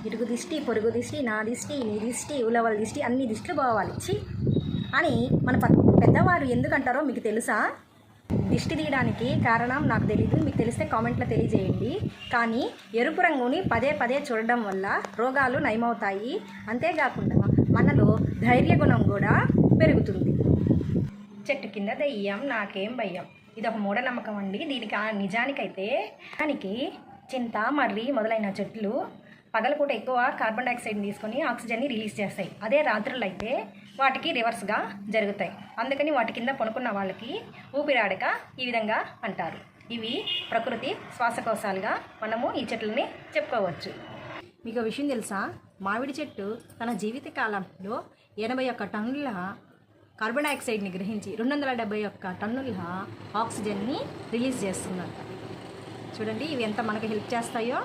ఇరుగు దిష్టి, పొరుగు దిష్టి, నా దిష్టి, నీ దిష్టి, ఉలవల దిష్టి, అన్ని దిష్టిలు పోవాలి అని మన పెద్దవారు ఎందుకంటారో మీకు తెలుసా? దిష్టి తీయడానికి కారణం నాకు తెలీదు, మీకు తెలిస్తే కామెంట్లో తెలియజేయండి. కానీ ఎరుపు రంగుని పదే పదే చూడడం వల్ల రోగాలు నయమవుతాయి. అంతేకాకుండా మనలో ధైర్య గుణం కూడా పెరుగుతుంది. చెట్టు కింద దెయ్యం నాకేం భయం, ఇది ఒక మూఢనమ్మకం అండి. దీనికి నిజానికైతే దానికి చింత, మర్రి మొదలైన చెట్లు పగలపూట ఎక్కువ కార్బన్ డైఆక్సైడ్ని తీసుకొని ఆక్సిజన్ని రిలీజ్ చేస్తాయి. అదే రాత్రులు అయితే వాటికి రివర్స్గా జరుగుతాయి. అందుకని వాటి కింద పనుకున్న వాళ్ళకి ఊపిరాడక ఈ విధంగా అంటారు. ఇవి ప్రకృతి శ్వాసకోశాలుగా మనము ఈ చెట్లని చెప్పుకోవచ్చు. మీకు ఒక విషయం తెలుసా? మామిడి చెట్టు తన జీవిత కాలంలో 81 టన్నుల కార్బన్ డైఆక్సైడ్ని గ్రహించి 271 టన్నుల ఆక్సిజన్ని రిలీజ్ చేస్తుందంట. చూడండి ఇవి ఎంత మనకు హెల్ప్ చేస్తాయో.